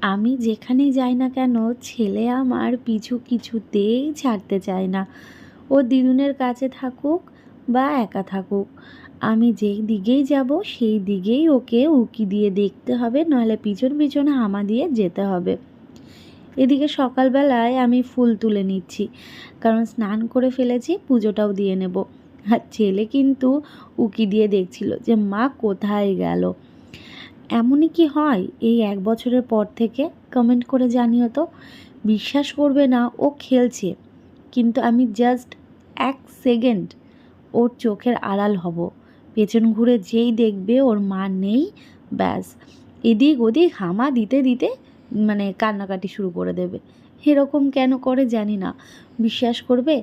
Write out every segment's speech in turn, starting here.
আমি যেখানেই যাই না কেন ছেলে আমার পিছু কিছুতেই ছাড়তে চায় না। ও দিদুনের কাছে থাকুক বা একা থাকুক, আমি যেই দিকেই যাব সেই দিকেই ওকে উকি দিয়ে দেখতে হবে, নইলে পিছন পিছনে হামা দিয়ে যেতে হবে। এদিকে সকালবেলায় আমি ফুল তুলে নিচ্ছি, কারণ স্নান করে ফেলেছি, পুজোটাও দিয়ে নেব। আর ছেলে কিন্তু উকি দিয়ে দেখছিল যে মা কোথায় গেল। এমনই কি হয় এই 1 বছরের পর থেকে? কমেন্ট করে জানিও তো। বিশ্বাস করবে না, ও খেলছে, কিন্তু আমি জাস্ট 1 সেকেন্ড ওর চোখের আড়াল হব, পেছন ঘুরে যেই দেখবে ওর মা নেই, ব্যাস এদিক ওদিক হামা দিতে দিতে মানে কান্নাকাটি শুরু করে দেবে। এরকম কেন করে জানি না। বিশ্বাস করবে,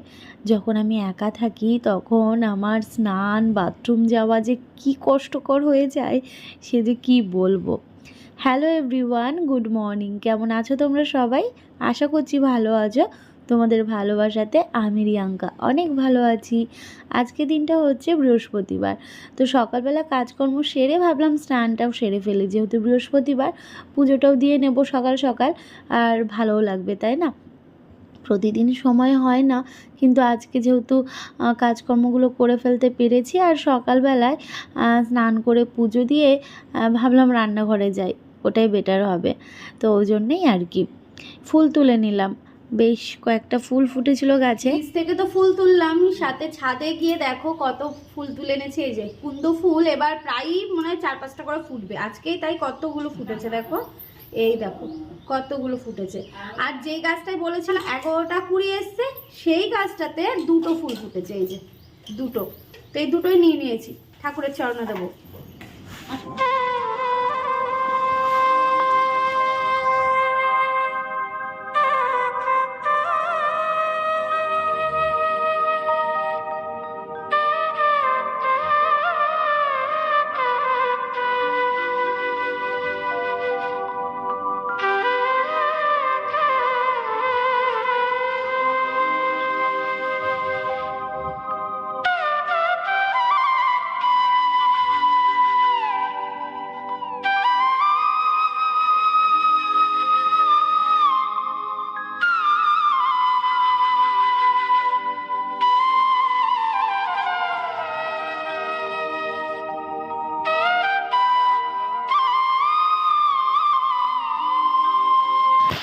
যখন আমি একা থাকি তখন আমার স্নান বাথরুম যাওয়া যে কি কষ্টকর হয়ে যায় সে যে কি বলবো। Hello everyone, good morning. কেমন আছো তোমরা সবাই? আশা করছি ভালো আছো। তোমাদের ভালোবাসাতে আমি রিয়াঙ্কা অনেক ভালো আছি। আজকে দিনটা হচ্ছে বৃহস্পতিবার। তো সকালবেলা কাজকর্ম সেরে ভাবলাম স্নানটাও সেরে ফেলি, যেহেতু বৃহস্পতিবার পুজোটাও দিয়ে নেব সকাল সকাল, আর ভালোও লাগবে, তাই না? প্রতিদিন সময় হয় না, কিন্তু আজকে যেহেতু কাজকর্মগুলো করে ফেলতে পেরেছি, আর সকালবেলায় স্নান করে পুজো দিয়ে ভাবলাম রান্নাঘরে যাই, ওটাই বেটার হবে। তো ওই জন্যেই আর কি ফুল তুলে নিলাম। বেশ কয়েকটা ফুল ফুটেছিল গাছে, নিচ থেকে তো ফুল তুললাম, সাথে ছাদে গিয়ে দেখো কত ফুল তুলে এনেছে। এই যে কুন্দ ফুল এবার প্রায়ই মনে হয় 4-5টা করে ফুটবে, আজকেই তাই কতগুলো ফুটেছে দেখো। এই দেখো কতগুলো ফুটেছে। আর যেই গাছটায় বলেছিলাম 11টা কুড়ি এসছে, সেই গাছটাতে 2টো ফুল ফুটেছে। এই যে 2টো, তো এই 2টোই নিয়ে নিয়েছি, ঠাকুরের চরণে দেবো।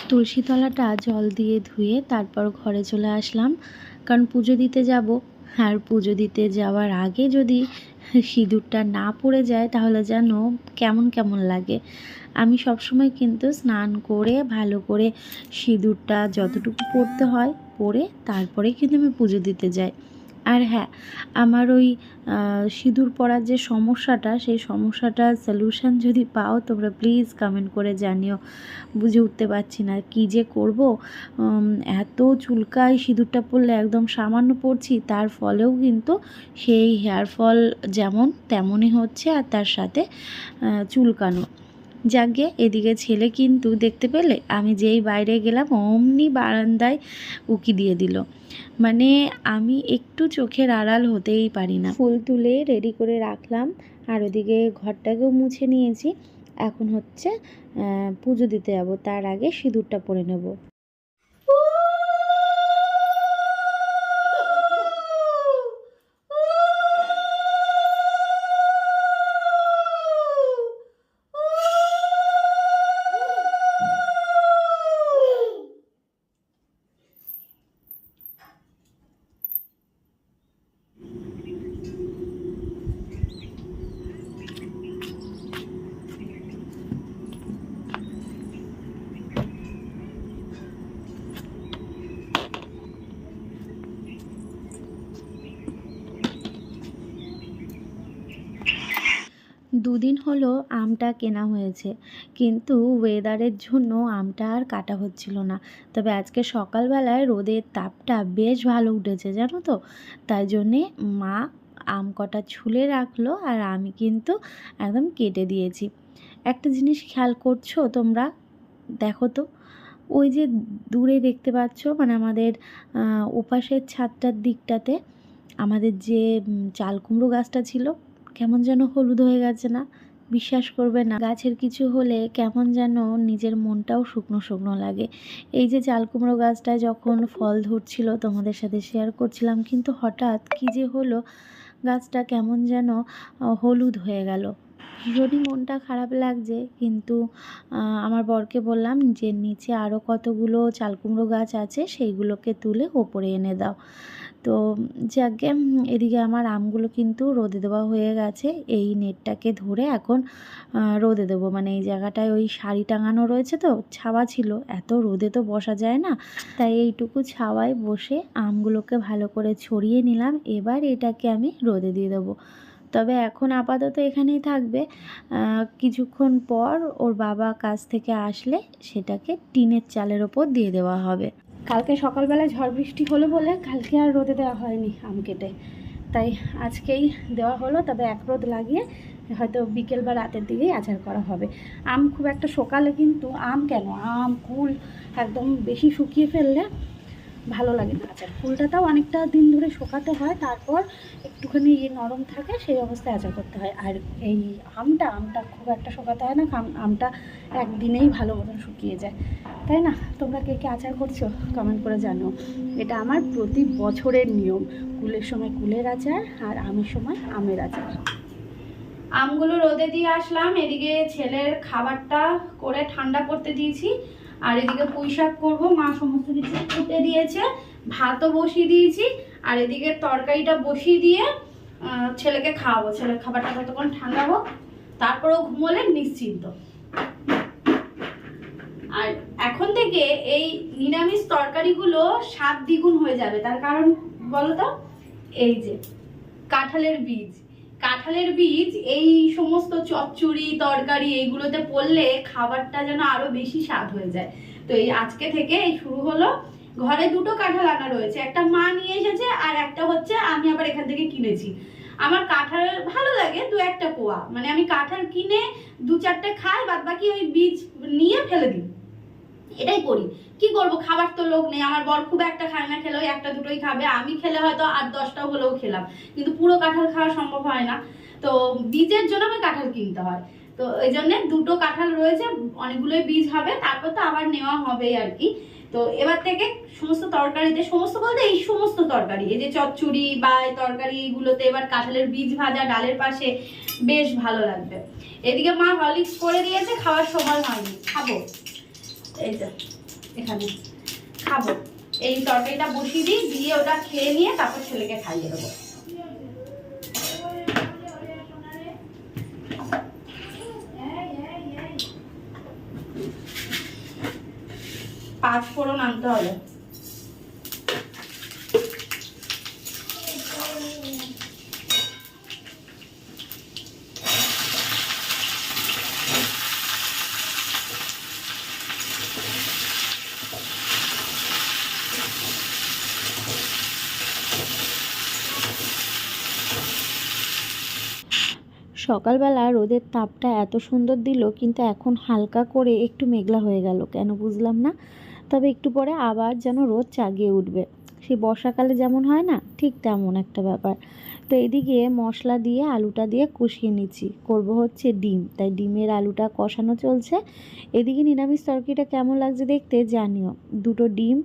তুলসী তলাটা জল দিয়ে ধুয়ে তারপর ঘরে চলে আসলাম, কারণ পুজো দিতে যাব। আর পুজো দিতে যাওয়ার আগে যদি সিঁদুরটা না পড়ে যায় তাহলে যেন কেমন কেমন লাগে। আমি সবসময় কিন্তু স্নান করে ভালো করে সিঁদুরটা যতটুকু পড়তে হয় পরে তারপরে কিন্তু আমি পুজো দিতে যাই। আর হ্যাঁ, আমার ওই সিঁদুর পরার যে সমস্যাটা, সেই সমস্যাটার সলিউশন যদি পাও তোমরা প্লিজ কমেন্ট করে জানিও। বুঝে উঠতে পারছি না কী যে করব। এত চুলকায় সিঁদুরটা পরলে, একদম সামান্য পরছি, তার ফলেও কিন্তু সেই হেয়ার ফল যেমন তেমনই হচ্ছে, আর তার সাথে চুলকানো। যাকে এদিকে ছেলে কিন্তু দেখতে পেলে আমি যেই বাইরে গেলাম অমনি বারান্দায় উকি দিয়ে দিল। মানে আমি একটু চোখের আড়াল হতেই পারি না। ফুল তুলে রেডি করে রাখলাম, আর ওদিকে ঘরটাকেও মুছে নিয়েছি। এখন হচ্ছে পুজো দিতে যাব, তার আগে সিঁদুরটা পরে নেব। দুদিন হলো আমটা কেনা হয়েছে, কিন্তু ওয়েদারের জন্য আমটা আর কাটা হচ্ছিল না। তবে আজকে সকালবেলায় রোদের তাপটা বেশ ভালো উঠেছে জানো তো, তাই জন্যে মা আম কটা ছুলে রাখলো, আর আমি কিন্তু একদম কেটে দিয়েছি। একটা জিনিস খেয়াল করছো তোমরা? দেখো তো, ওই যে দূরে দেখতে পাচ্ছ, মানে আমাদের ওপাশের ছাদটার দিকটাতে আমাদের যে চাল কুমড়ো গাছটা ছিল, কেমন যেন হলুদ হয়ে গেছে না? বিশ্বাস করবে না, গাছের কিছু হলে কেমন যেন নিজের মনটাও শুকনো শুকনো লাগে। এই যে চাল কুমড়ো গাছটায় যখন ফল ধরছিল তোমাদের সাথে শেয়ার করছিলাম, কিন্তু হঠাৎ কী যে হলো, গাছটা কেমন যেন হলুদ হয়ে গেল। ভীষণই মনটা খারাপ লাগছে, কিন্তু আমার বরকে বললাম যে নিচে আরও কতগুলো চাল কুমড়ো গাছ আছে সেইগুলোকে তুলে ওপরে এনে দাও। তো যাকে এদিকে আমার আমগুলো কিন্তু রোদে দেওয়া হয়ে গেছে। এই নেটটাকে ধরে এখন রোদে দেবো, মানে এই জায়গাটায় ওই শাড়ি টাঙানো রয়েছে তো ছাওয়া ছিল, এত রোদে তো বসা যায় না, তাই এইটুকু ছাওয়ায় বসে আমগুলোকে ভালো করে ছড়িয়ে নিলাম। এবার এটাকে আমি রোদে দিয়ে দেবো। তবে এখন আপাতত এখানেই থাকবে, কিছুক্ষণ পর ওর বাবা কাজ থেকে আসলে সেটাকে টিনের চালের ওপর দিয়ে দেওয়া হবে। কালকে সকালবেলায় ঝড় বৃষ্টি হলো বলে কালকে আর রোদে দেওয়া হয়নি আম কেটে, তাই আজকেই দেওয়া হলো। তবে এক রোদ লাগিয়ে হয়তো বিকেল বা রাতের দিকেই আচার করা হবে। আম খুব একটা সকালে কিন্তু আম কুল একদম বেশি শুকিয়ে ফেললে ভালো লাগে না আচার। কুলটাও অনেকটা দিন ধরে শুকাতে হয়, তারপর একটুখানি নরম থাকে সেই অবস্থায় আচার করতে হয়। আর এই আমটা খুব একটা শুকাতে হয় না, আমটা একদিনেই ভালো মতন শুকিয়ে যায়, তাই না? তোমরা কে কে আচার করছো কমেন্ট করে জানো। এটা আমার প্রতি বছরের নিয়ম, কুলের সময় কুলের আচার আর আমের সময় আমের আচার। আমগুলো রোদে দিয়ে আসলাম, এদিকে ছেলের খাবারটা করে ঠান্ডা করতে দিয়েছি, আর এদিকে পুঁই শাক করবো, মা সমস্ত কিছু কুটে দিয়েছে, ভাতও বসিয়ে দিয়েছি, আর এদিকে তরকারিটা বসিয়ে দিয়ে ছেলেকে খাওয়াবো। ছেলের খাবারটা কতক্ষণ ঠান্ডা হোক, তারপরেও ঘুমোলে নিশ্চিন্ত। আর এখন থেকে এই নিরামিষ তরকারিগুলো স্বাদ দ্বিগুণ হয়ে যাবে। তার কারণ বলো তো, এই যে কাঁঠালের বীজ এই সমস্ত চচ্চড়ি তরকারি এইগুলোতে পড়লে খাবারটা যেন আরো বেশি স্বাদ হয়ে যায়। তো এই আজকে থেকে এই শুরু হলো। ঘরে দুটো কাঁঠাল আনা রয়েছে, একটা মা নিয়ে এসেছে আর একটা হচ্ছে আমি আবার এখান থেকে কিনেছি। আমার কাঁঠাল ভালো লাগে দু একটা কোয়া, মানে আমি কাঁঠাল কিনে দু চারটে খাই, বাদ বাকি ওই বীজ নিয়ে ফেলে দিই, এটাই করি। কি করব, খাবার তো লোক নেই। আমার বর খুব একটা খায় না, খেলে ওই একটা দুটোই খাবে, আমি খেলে হয়তো 8-10টা হলেও খেলাম, কিন্তু পুরো কাঁঠাল খাওয়া সম্ভব হয় না। তো বীজের জন্য আমার কাঁঠাল কিনতে হয়, তো এই জন্য দুটো কাঁঠাল রয়েছে, অনেকগুলোই বীজ হবে, তারপর তো আবার নেওয়া হবে আর কি। তো এবার থেকে সমস্ত তরকারিতে, সমস্ত বলতে এই সমস্ত তরকারি, এই যে চচ্চড়ি বা তরকারি এইগুলোতে এবার কাঁঠালের বীজ ভাজা ডালের পাশে বেশ ভালো লাগবে। এদিকে মা হরলিক্স করে দিয়েছে, খাওয়ার সময় হয়নি, খাবো এই যে এখানে খাবো। এই তরকারিটা বসিয়ে দিই, দিয়ে ওটা খেয়ে নিয়ে তারপর ছেলেকে খাইয়ে দেবো। পাঁচ ফোড়ন আনতে হবে। সকালবেলা রোদের তাপটা এত সুন্দর দিল, কিন্তু এখন হালকা করে একটু মেঘলা হয়ে গেল, কেন বুঝলাম না। তবে একটু পরে আবার যেন রোদ চাগিয়ে উঠবে, সেই বর্ষাকালে যেমন হয় না, ঠিক তেমন একটা ব্যাপার। তো এদিকে মশলা দিয়ে আলুটা দিয়ে কষিয়ে নিচ্ছি, করব হচ্ছে ডিম, তাই ডিমের আলুটা কষানো চলছে। এদিকে নিরামিষ তরকারিটা কেমন লাগছে দেখতে জানিও। দুটো ডিম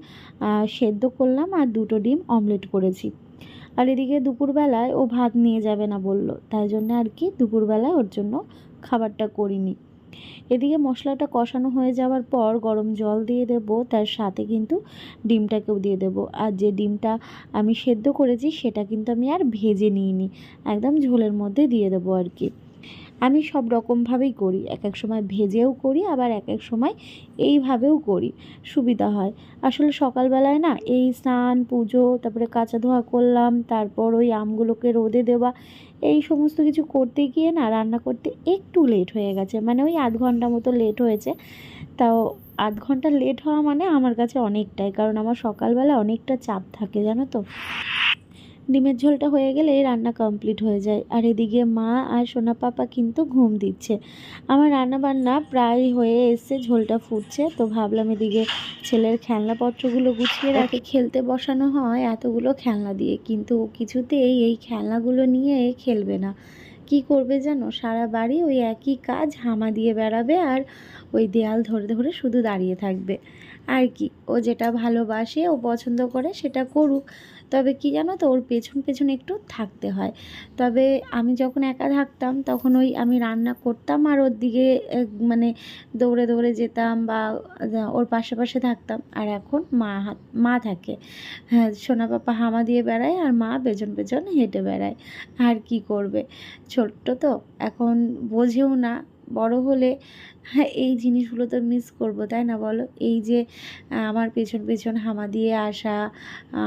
সেদ্ধ করলাম আর দুটো ডিম অমলেট করেছি। আর এদিকে দুপুরবেলায় ও ভাত নিয়ে যাবে না বলল, তাই জন্য আর কি দুপুরবেলায় ওর জন্য খাবারটা করিনি। এদিকে মশলাটা কষানো হয়ে যাওয়ার পর গরম জল দিয়ে দেব, তার সাথে কিন্তু ডিমটাকেও দিয়ে দেব। আর যে ডিমটা আমি সেদ্ধ করেছি সেটা কিন্তু আমি আর ভেজে নিইনি, একদম ঝোলের মধ্যে দিয়ে দেবো আর কি। আমি সব রকমভাবেই করি, এক এক সময় ভেজেও করি, আবার এক এক সময় এইভাবেও করি, সুবিধা হয়। আসলে সকালবেলায় না এই স্নান পুজো তারপরে কাচা ধোয়া করলাম, তারপর ওই আমগুলোকে রোদে দেওয়া, এই সমস্ত কিছু করতে গিয়ে না রান্না করতে একটু লেট হয়ে গেছে, মানে ওই 1/2 ঘন্টা মতো লেট হয়েছে। তাও 1/2 ঘন্টা লেট হওয়া মানে আমার কাছে অনেকটাই, কারণ আমার সকালবেলা অনেকটা চাপ থাকে জানো তো। ডিমের ঝোলটা হয়ে গেলে রান্না কমপ্লিট হয়ে যায়। আর এদিকে মা আর সোনা পাপা কিন্তু ঘুম দিচ্ছে। আমার রান্না বান্না প্রায় হয়ে এসছে, ঝোলটা ফুটছে, তো ভাবলাম এদিকে ছেলের খেলনাপত্রগুলো গুছিয়ে রাখি। খেলতে বসানো হয় এতগুলো খেলনা দিয়ে, কিন্তু কিছুতেই এই খেলনাগুলো নিয়ে খেলবে না, কি করবে জানো, সারা বাড়ি ওই একই কাজ, হামা দিয়ে বেড়াবে আর ওই দেয়াল ধরে ধরে শুধু দাঁড়িয়ে থাকবে। আর কি, ও যেটা ভালোবাসে, ও পছন্দ করে সেটা করুক। তবে কি জানো তো, ওর পেছন পেছন একটু থাকতে হয়। তবে আমি যখন একা থাকতাম তখন ওই আমি রান্না করতাম আর ওর দিকে মানে দৌড়ে দৌড়ে যেতাম বা ওর পাশে পাশে থাকতাম। আর এখন মা থাকে, হ্যাঁ, সোনা পাপা হামা দিয়ে বেড়ায় আর মা পেছন পেছন হেঁটে বেড়ায়। আর কি করবে, ছোট্ট তো এখন, বোঝেও না। বড় হলে হ্যাঁ এই জিনিসগুলো তো মিস করবো, তাই না বলো? এই যে আমার পেছন পেছন হামা দিয়ে আসা,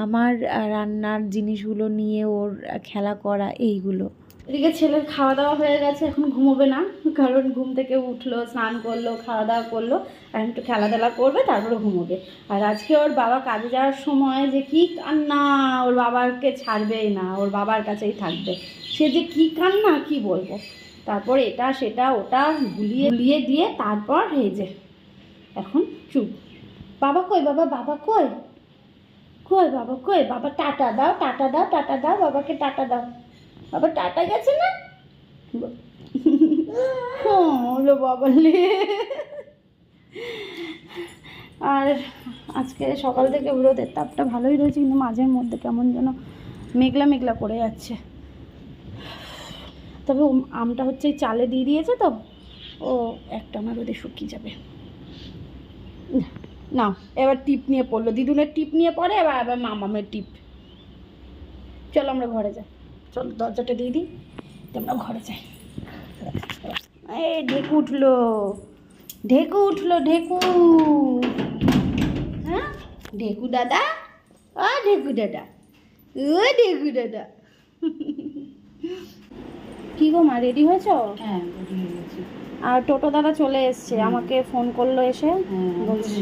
আমার রান্নার জিনিসগুলো নিয়ে ওর খেলা করা, এইগুলো। এদিকে ছেলের খাওয়া দাওয়া হয়ে গেছে, এখন ঘুমোবে না, কারণ ঘুম থেকে উঠলো, স্নান করলো, খাওয়া দাওয়া করলো, আর একটু খেলাধুলা করবে, তারপরে ঘুমোবে। আর আজকে ওর বাবা কাজে যাওয়ার সময় যে কি কান্না, ওর বাবাকে ছাড়বেই না, ওর বাবার কাছেই থাকবে। সে যে কি কান্না কি বলবো। তারপর এটা সেটা ওটা গুলিয়ে দিয়ে তারপর এই যে এখন চুপ। বাবা কই, বাবা বাবা কই, কই বাবা কই, বাবা টাটা দাও, টাটা দাও, টাটা দাও, বাবাকে টাটা দাও। বাবা টাটা গেছে না? হলো বাবালে। আর আজকে সকাল থেকে রোদের তাপটা ভালোই রয়েছে, কিন্তু মাঝের মধ্যে কেমন যেন মেঘলা মেঘলা করে যাচ্ছে। তবে আমটা হচ্ছে চালে দিয়ে দিয়েছে তো, ও একটা আমার রোদে শুকিয়ে যাবে। না এবার টিপ নিয়ে পড়লো, দিদুনের টিপ নিয়ে পড়ে, এবার আবার মামামের টিপ। চলো আমরা ঘরে যাই, চলো দরজাটা দিয়ে দিই, আমরা ঘরে যাই। এই ঢেকু উঠলো, ঢেকু উঠলো, ঢেকু। হ্যাঁ ঢেকু দাদা, ও ঢেকু দাদা, ও ঢেকু দাদা। কি গো মা, রেডি হয়েছো? হ্যাঁ রেডি হয়ে গেছি। আর টোটো দাদা চলে এসছে, আমাকে ফোন করলো এসে, বলছি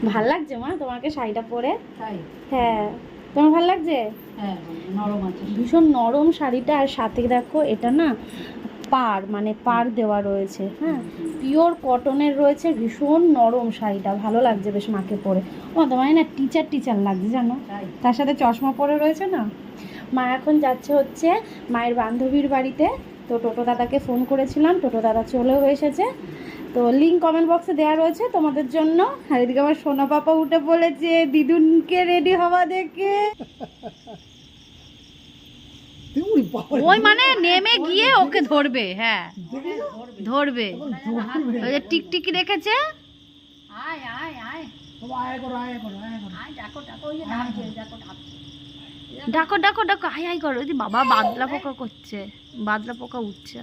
ভাল লাগছে মা তোমাকে শাড়িটা পরে? তাই? হ্যাঁ তোমার ভাল লাগছে? হ্যাঁ নরম আছে, ভীষণ নরম শাড়িটা। আর সাথে দেখো এটা না পাড়, মানে পাড় দেওয়া রয়েছে, হ্যাঁ পিওর কটনের রয়েছে, ভীষণ নরম শাড়িটা, ভালো লাগছে বেশ মাকে পরে। ও তোমার না টিচার লাগছে জানো, তার সাথে চশমা পরে রয়েছে না। মা এখন যাচ্ছে হচ্ছে মায়ের বান্ধবীর বাড়িতে। তো টোটো দাদাকে ফোন করেছিলাম, টোটো দাদা চলেও এসেছে। তো লিঙ্ক কমেন্ট বক্সে দেওয়া রয়েছে তোমাদের জন্য। আর এদিকে আমার সোনা পাপা উঠে বলেছে দিদুনকে রেডি হওয়া দেখে, ওই মানে নেমে গিয়ে ওকে ধরবে। হ্যাঁ ধরবে, ওই যে টিকটিকি রেখেছে। আয় আয় আয় আয় করো আয় করো আয় করো, আয় ডাকো ডাকো, ওই যে ডাকছে, ডাকো ডাকছে, ডাকো ডাকো ডাকো, আয় আয় করো। ওই বাবা বাদলা পোকা করছে, বাদলা পোকা উঠছে।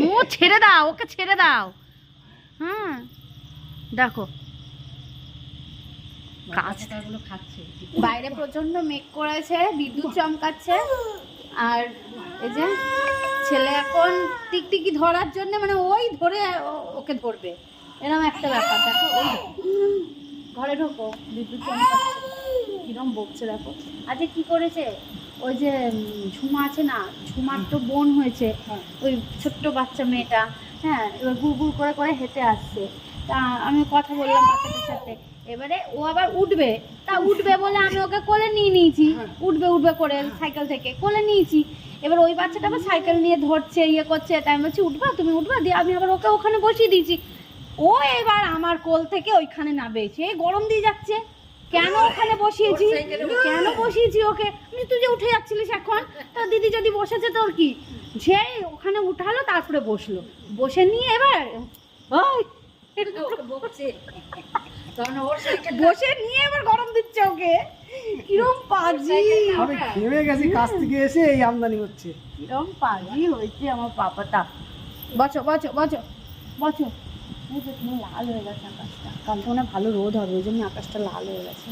ও ছেড়ে দাও, ওকে ছেড়ে দাও। হ্যাঁ দেখো কাঁচগুলো খাচ্ছে। বাইরে প্রচন্ড মেঘ করেছে, বিদ্যুৎ চমকাচ্ছে। আর এই যে ছেলে এখন টিকটিকি ধরার জন্য, মানে ওই ধরে ওকে ধরবে, এরকম একটা ব্যাপার। দেখো ওই ঘরে ঢোকো, বিদ্যুৎ চমকাচ্ছে, কিরম বকছে দেখো। আজকে কি করেছে, ওই যে ঝুমা আছে না, ঝুমার তো বোন হয়েছে, ওই ছোট্ট বাচ্চা মেয়েটা, হ্যাঁ এবার গুড় গুড় করে করে হেঁটে আসছে। তা আমি কথা বললাম বাচ্চাটার সাথে, এবারে ও আবার উঠবে, তা উঠবে বলে আমি ওকে কোলে নিয়ে নিয়েছি, উঠবে উঠবে করে সাইকেল থেকে কোলে নিয়েছি। এবার ওই বাচ্চাটা আবার সাইকেল নিয়ে ধরছে, ইয়ে করছে, তাই আমি বলছি উঠবা তুমি, উঠবা, দিয়ে আমি আবার ওকে ওখানে বসিয়ে দিয়েছি। ও এবার আমার কোল থেকে ওইখানে নামেছে, গরম দিয়ে যাচ্ছে। কেন ওখানে বসিয়েছি, কেন বসিয়েছি ওকে, তুই যে উঠে যাচ্ছিলিস এখন, তা দিদি যদি বসেছে তোর কি, যে ওখানে উঠালো তারপরে বসলো, বসে নিয়ে এবার বসে নিয়ে এবার গরম দিচ্ছে ওকে। কিরম পাজি, নেমে গেছি কাজ থেকে এসে এই আমদানি হচ্ছে, কিরম পাজি হয়েছে আমার পাপাটা। বচো বচো বচো বচো। লাল হয়ে গেছে আকাশটা, কাল তো মনে ভালো রোদ হবে, ওই জন্য আকাশটা লাল হয়ে গেছে।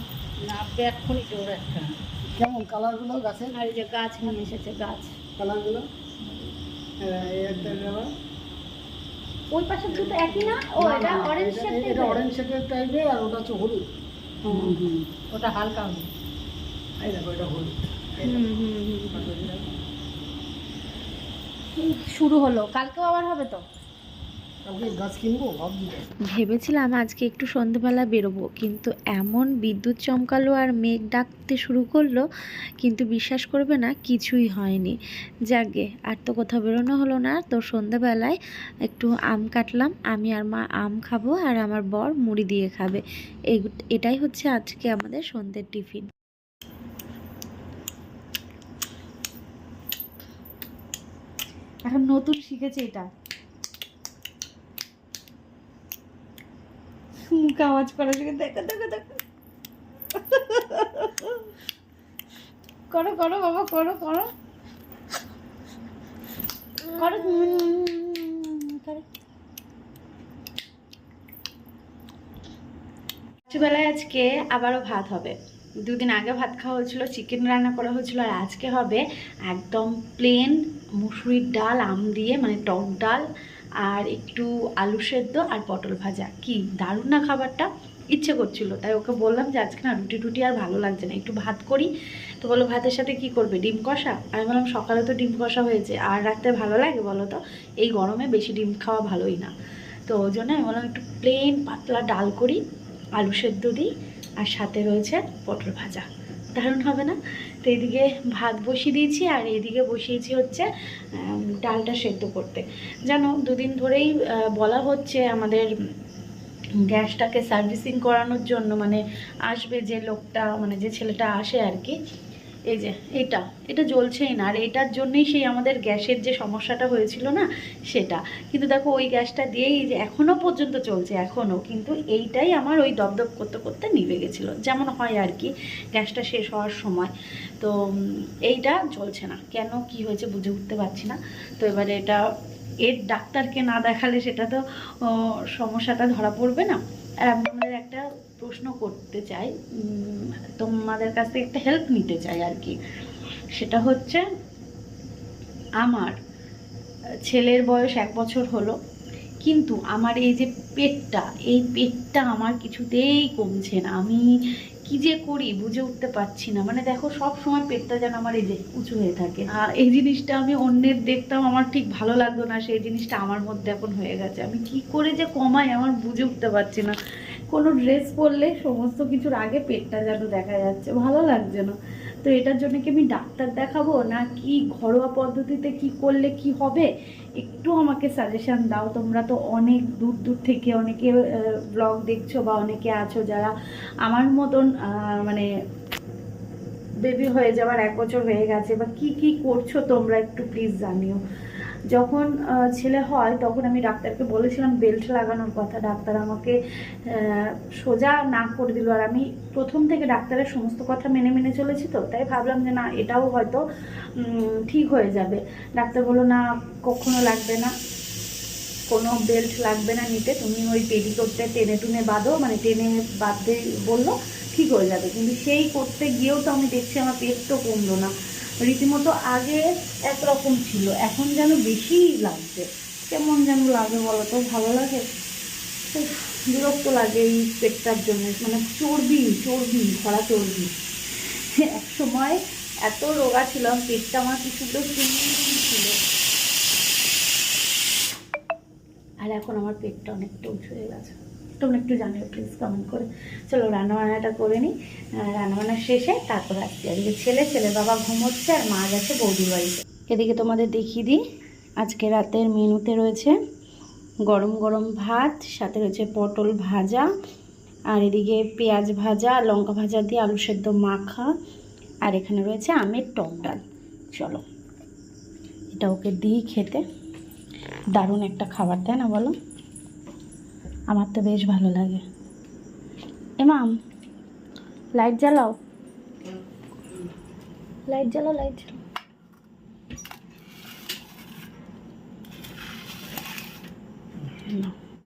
নামবে এক্ষুনি জোর একটা। কেমন কালারগুলো গাছের? আর এই যে গাছ নিয়ে এসেছে, গাছ কালারগুলো ওই পাশে দুটো একই না, ও এটা অরেঞ্জ শেড, এটা অরেঞ্জ শেডের টাইপের, আর ওটা হচ্ছে হলুদ। ওটা হালকা হলুদ, এই দেখো এটা হলুদ। শুরু হলো, কালকেও আবার হবে তো। কালকে গাছ কিনবো ভাবছি তো। ভেবেছিলাম আজকে একটু সন্ধ্যেবেলা বেরোবো, কিন্তু এমন বিদ্যুৎ চমকালো আর মেঘ ডাকতে শুরু করলো, কিন্তু বিশ্বাস করবে না কিছুই হয়নি। যাকগে, আর তো কোথাও বেরোনো হলো না। তো সন্ধ্যেবেলায় একটু আম কাটলাম, আমি আর মা আম খাবো আর আমার বর মুড়ি দিয়ে খাবে। এটাই হচ্ছে আজকে আমাদের সন্ধ্যের টিফিন। এখন নতুন শিখেছে এটা, মুখ আওয়াজ করা শিখে। দেখো দেখো দেখো, করো করো বাবা, করো করো করো করো। রাত্রিবেলায় আজকে আবারও ভাত হবে। দুদিন আগে ভাত খাওয়া হয়েছিল, চিকেন রান্না করা হয়েছিল, আর আজকে হবে একদম প্লেন মুসুরির ডাল আম দিয়ে, মানে টক ডাল, আর একটু আলু সেদ্ধ আর পটল ভাজা। কি দারুণ না খাবারটা! ইচ্ছে করছিল, তাই ওকে বললাম যে আজকে না রুটি টুটি আর ভালো লাগছে না, একটু ভাত করি। তো বলো ভাতের সাথে কি করবে, ডিম কষা? আমি বললাম সকালে তো ডিম কষা হয়েছে, আর রাতে ভালো লাগে বলো তো? এই গরমে বেশি ডিম খাওয়া ভালোই না। তো ওই জন্য আমি বললাম একটু প্লেন পাতলা ডাল করি, আলু সেদ্ধ দিই, আর সাথে রয়েছে পটল ভাজা। দারুণ হবে না? তো এইদিকে ভাত বসিয়ে দিয়েছি, আর এইদিকে বসিয়েছি হচ্ছে ডালটা সেদ্ধ করতে। জানো, দুদিন ধরেই বলা হচ্ছে আমাদের গ্যাসটাকে সার্ভিসিং করানোর জন্য, মানে আসবে যে লোকটা, মানে যে ছেলেটা আসে আর কি, এই যে এটা জ্বলছেই না। আর এটার জন্যই সেই আমাদের গ্যাসের যে সমস্যাটা হয়েছিল না, সেটা কিন্তু দেখো ওই গ্যাসটা দিয়েই যে এখনও পর্যন্ত চলছে, এখনও কিন্তু এইটাই আমার ওই দপদপ করতে করতে নিভে গেছিলো, যেমন হয় আর কি গ্যাসটা শেষ হওয়ার সময়। তো এইটা জ্বলছে না, কেন কি হয়েছে বুঝে উঠতে পারছি না। তো এবারে এটা এর ডাক্তারকে না দেখালে সেটা তো সমস্যাটা ধরা পড়বে না। আর আমি আমাদের একটা প্রশ্ন করতে চাই, তোমাদের কাছ থেকে একটা হেল্প নিতে চাই আর কি। সেটা হচ্ছে, আমার ছেলের বয়স 1 বছর হলো, কিন্তু আমার এই যে পেটটা আমার কিছুতেই কমছে না। আমি কি যে করি বুঝে উঠতে পারছি না। মানে দেখো, সব সময় পেটটা যেন আমার এই যে উঁচু হয়ে থাকে। এই জিনিসটা আমি অন্যের দেখতাম, আমার ঠিক ভালো লাগতো না, সেই জিনিসটা আমার মধ্যে এখন হয়ে গেছে। আমি কি করে যে কমাই আমার বুঝে উঠতে পারছি না। কোনো ড্রেস পরলে সমস্ত কিছুর আগে পেটটা যেন দেখা যাচ্ছে, ভালো লাগছে না। তো এটার জন্য কি আমি ডাক্তার দেখাবো, না কি ঘরোয়া পদ্ধতিতে কি করলে কি হবে? একটু আমাকে সাজেশন দাও। তোমরা তো অনেক দূর দূর থেকে অনেকে ব্লগ দেখছো, বা অনেকে আছো যারা আমার মতন মানে বেবি হয়ে যাওয়ার 1 বছর হয়ে গেছে, বা কি কি করছো তোমরা একটু প্লিজ জানিও। যখন ছেলে হয় তখন আমি ডাক্তারকে বলেছিলাম বেল্ট লাগানোর কথা, ডাক্তার আমাকে সোজা না করে দিল। আর আমি প্রথম থেকে ডাক্তারের সমস্ত কথা মেনে মেনে চলেছি, তো তাই ভাবলাম যে না, এটাও হয়তো ঠিক হয়ে যাবে। ডাক্তার বললো না, কখনো লাগবে না, কোনো বেল্ট লাগবে না নিতে, তুমি ওই পেটিকোটটা টেনে টুনে বাঁধো, মানে টেনে বাঁধতে বললো, ঠিক হয়ে যাবে। কিন্তু সেই করতে গিয়েও তো আমি দেখছি আমার পেট তো কমলো না, রীতিমতো আগে একরকম ছিল, এখন যেন বেশি লাগছে। কেমন যেন লাগে বলো তো? ভালো লাগে? বিরক্ত লাগে এই পেটটার জন্য, মানে চর্বি ভরা চর্বি। এক সময় এত রোগা ছিলাম, পেটটা আমার কি সুন্দর ছিল, আর এখন আমার পেটটা অনেকটা উঁচু হয়ে গেছে। তোমরা একটু জানিও প্লিজ কমেন্ট করে। চলো রান্নাবান্নাটা করে নিই, রান্নাবান্না শেষে তারপর আসছি। এদিকে ছেলের বাবা ঘুমোচ্ছে, আর মা গেছে বৌদির বাড়িতে। এদিকে তোমাদের দেখিয়ে দিই, আজকে রাতের মেনুতে রয়েছে গরম গরম ভাত, সাথে রয়েছে পটল ভাজা, আর এদিকে পেঁয়াজ ভাজা, লঙ্কা ভাজা দিয়ে আলু সেদ্ধ মাখা, আর এখানে রয়েছে আমের টক ডাল। চলো এটা ওকে দিই খেতে। দারুণ একটা খাবার, তাই না বলো? আমার তো বেশ ভালো লাগে। এমাম, লাইট জ্বালাও, লাইট জ্বালাও, লাইট জ্বালাও। না